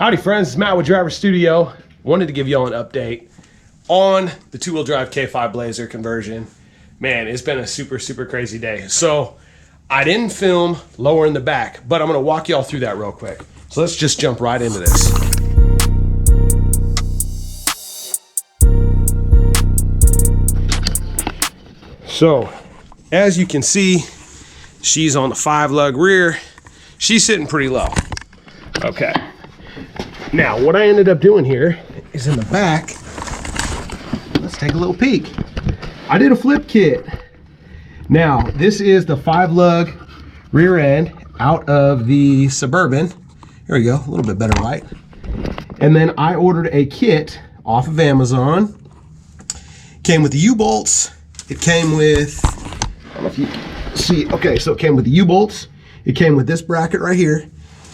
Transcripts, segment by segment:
Howdy friends, it's Matt with Driver Studio. Wanted to give y'all an update on the two-wheel drive K5 Blazer conversion. Man, it's been a super crazy day. So I didn't film lower in the back, but I'm gonna walk y'all through that real quick. So let's just jump right into this. So as you can see, she's on the 5-lug rear. She's sitting pretty low. Okay. Now, what I ended up doing here is in the back, let's take a little peek. I did a flip kit. Now, this is the 5-lug rear end out of the Suburban. Here we go, a little bit better light. And then I ordered a kit off of Amazon. Came with the U-bolts. It came with, I don't know if you can see, okay, so it came with the U-bolts. It came with this bracket right here.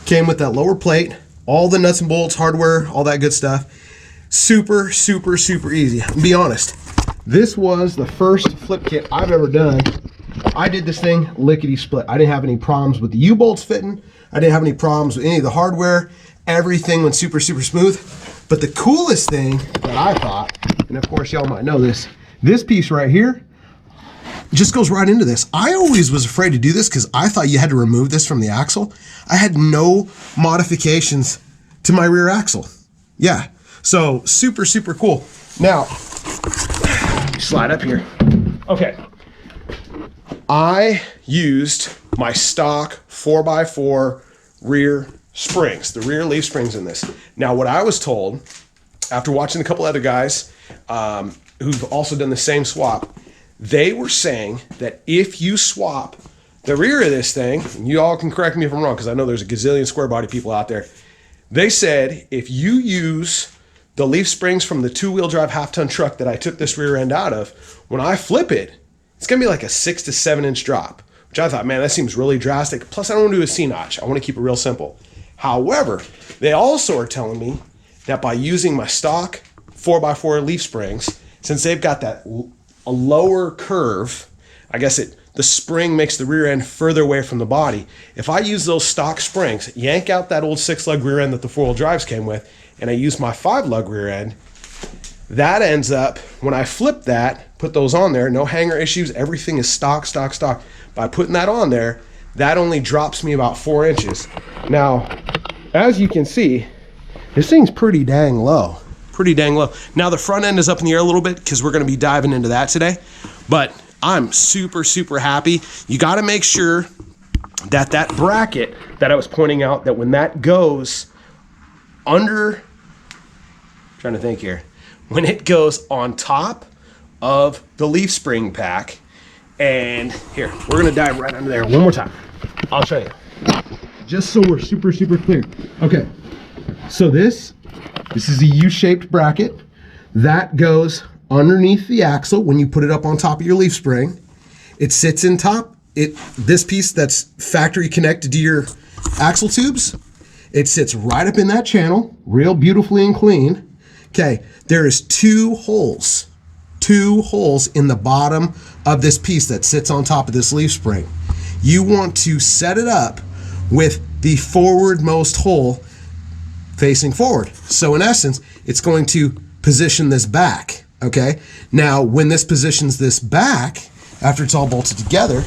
Came with that lower plate. All the nuts and bolts, hardware, all that good stuff. Super easy. And be honest, this was the first flip kit I've ever done. I did this thing lickety split. I didn't have any problems with the U-bolts fitting. I didn't have any problems with any of the hardware. Everything went super smooth. But the coolest thing that I thought, and of course y'all might know this piece right here just goes right into this. I always was afraid to do this because I thought you had to remove this from the axle. I had no modifications to my rear axle. Yeah, so super cool. Now, slide up here. Okay, I used my stock 4x4 rear springs, the rear leaf springs in this. Now, what I was told after watching a couple other guys who've also done the same swap, they were saying that if you swap the rear of this thing, and you all can correct me if I'm wrong because I know there's a gazillion square body people out there, they said if you use the leaf springs from the two-wheel drive half-ton truck that I took this rear end out of, when I flip it, it's gonna be like a 6 to 7 inch drop, which I thought, man, that seems really drastic. Plus I don't want to do a C-notch. I want to keep it real simple. However, they also are telling me that by using my stock 4x4 leaf springs, since they've got that a lower curve, I guess the spring makes the rear end further away from the body. If I use those stock springs, yank out that old 6-lug rear end that the 4-wheel drives came with, and I use my 5-lug rear end, that ends up, when I flip that, put those on there, no hanger issues, everything is stock. By putting that on there, that only drops me about 4 inches. Now, as you can see, this thing's pretty dang low. Now the front end is up in the air a little bit because we're going to be diving into that today, but I'm super happy. You got to make sure that that bracket that I was pointing out, that when that goes under, I'm trying to think here, when it goes on top of the leaf spring pack, and here, we're going to dive right under there one more time. I'll show you. Just so we're super clear. Okay, so this is a U-shaped bracket that goes underneath the axle when you put it up on top of your leaf spring. It sits in top. This piece that's factory connected to your axle tubes, it sits right up in that channel, real beautifully and clean. Okay, there is two holes in the bottom of this piece that sits on top of this leaf spring. You want to set it up with the forwardmost hole facing forward. So in essence, it's going to position this back, okay? Now, when this positions this back, after it's all bolted together,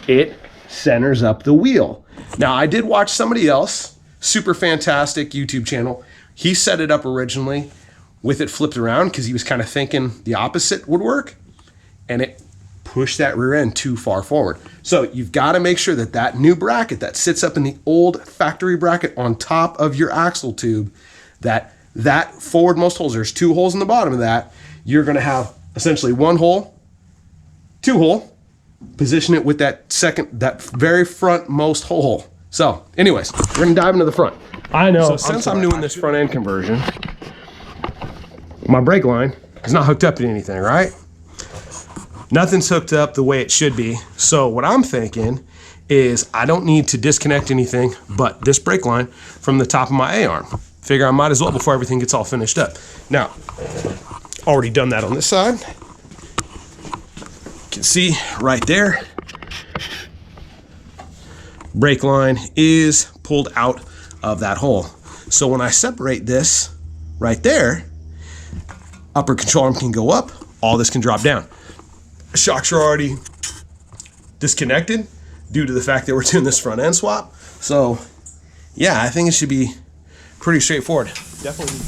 it centers up the wheel. Now, I did watch somebody else, super fantastic YouTube channel. He set it up originally with it flipped around because he was kind of thinking the opposite would work, and it pushed that rear end too far forward. So you've got to make sure that that new bracket that sits up in the old factory bracket on top of your axle tube, that forwardmost holes, there's 2 holes in the bottom of that, you're going to have essentially 1 hole, 2 hole, position it with that very frontmost hole. So anyways, we're going to dive into the front. I know. So since I'm doing this front end conversion, my brake line is not hooked up to anything, right? Nothing's hooked up the way it should be. So what I'm thinking is I don't need to disconnect anything but this brake line from the top of my A-arm. Figure I might as well before everything gets all finished up. Now, already done that on this side. You can see right there, brake line is pulled out of that hole. So when I separate this right there, upper control arm can go up, all this can drop down. Shocks are already disconnected due to the fact that we're doing this front end swap. So yeah, I think it should be pretty straightforward. Definitely.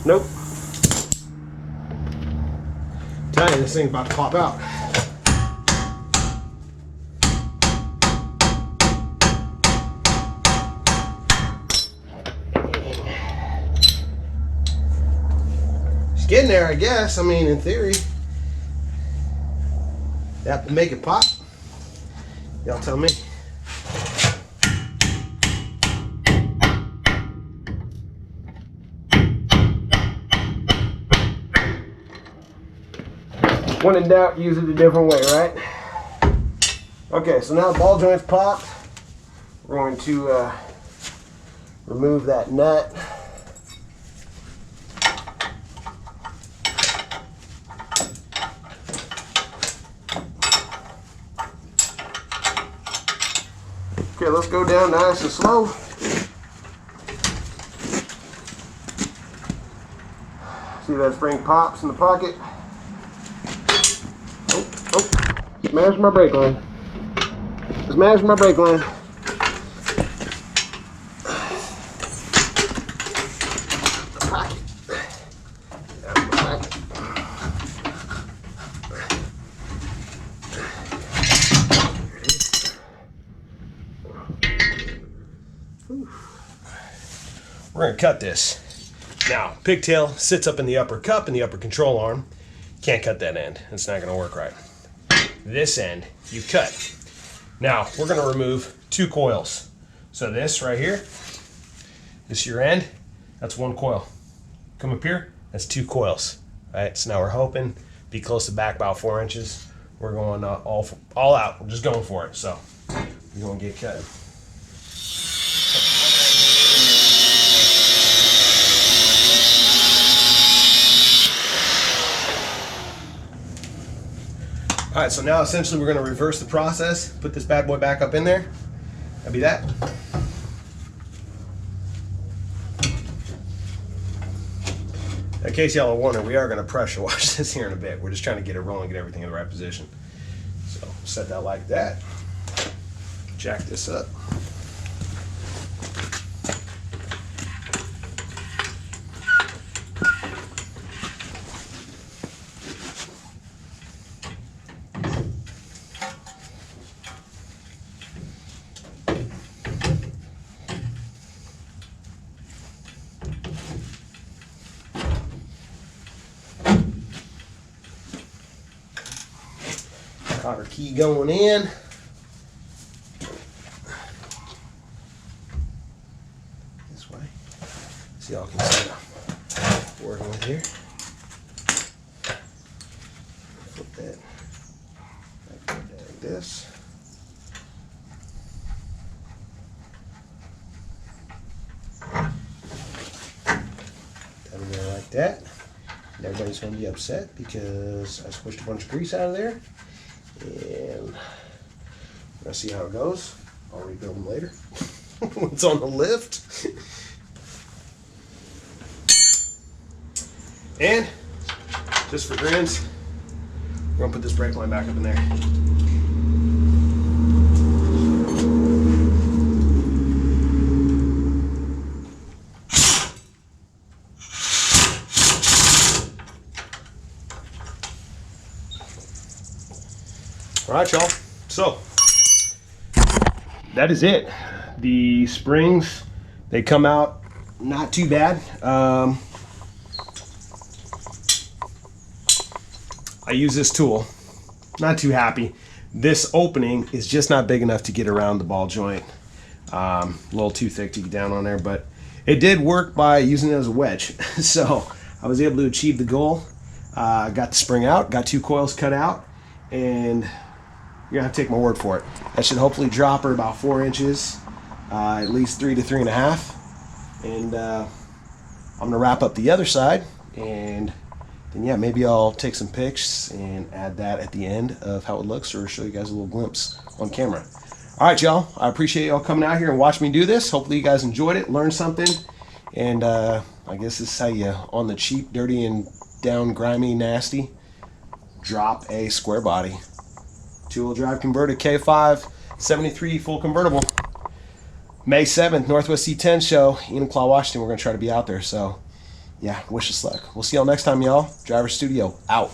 Nope. Tell you, this thing's about to pop out. It's getting there, I guess. I mean, in theory. You have to make it pop. Y'all tell me. When in doubt, use it a different way, right? Okay, so now the ball joint's popped. We're going to remove that nut. Okay, let's go down nice and slow. See that spring pops in the pocket. Oh, smash my brake line. Smash my brake line. Pocket. Down the pocket. We're going to cut this. Now, pigtail sits up in the upper cup and the upper control arm. Can't cut that end. It's not going to work right. This end, you cut. Now, we're going to remove 2 coils. So this right here, this is your end. That's 1 coil. Come up here, that's 2 coils. All right, so now we're hoping be close to back about 4 inches. We're going all out. We're just going for it. So we're going to get cut. All right, so now essentially we're going to reverse the process, put this bad boy back up in there. That'll be that. In case y'all are wondering, we are going to pressure wash this here in a bit. We're just trying to get it rolling, get everything in the right position. So set that like that. Jack this up. Cotter key going in. This way. So y'all can see what I'm working with here. Flip that like this. Down in there like that. And everybody's going to be upset because I squished a bunch of grease out of there. And let's see how it goes. I'll rebuild them later when it's on the lift. And just for grins, we're gonna put this brake line back up in there. All right, y'all. So that is it. The springs, they come out not too bad. I use this tool. Not too happy. This opening is just not big enough to get around the ball joint. A little too thick to get down on there, but it did work by using it as a wedge. So I was able to achieve the goal. Got the spring out, got 2 coils cut out, and you're gonna have to take my word for it. That should hopefully drop her about 4 inches, at least 3 to 3.5. And I'm gonna wrap up the other side and then yeah, maybe I'll take some pics and add that at the end of how it looks, or show you guys a little glimpse on camera. All right, y'all. I appreciate y'all coming out here and watching me do this. Hopefully you guys enjoyed it, learned something, and I guess this is how you, on the cheap, dirty, and down grimy, nasty, drop a square body 2-wheel drive converted K5 73 full convertible. May 7th, Northwest C10 show, Enumclaw, Washington. We're going to try to be out there. So, yeah, wish us luck. We'll see y'all next time, y'all. Driver Studio, out.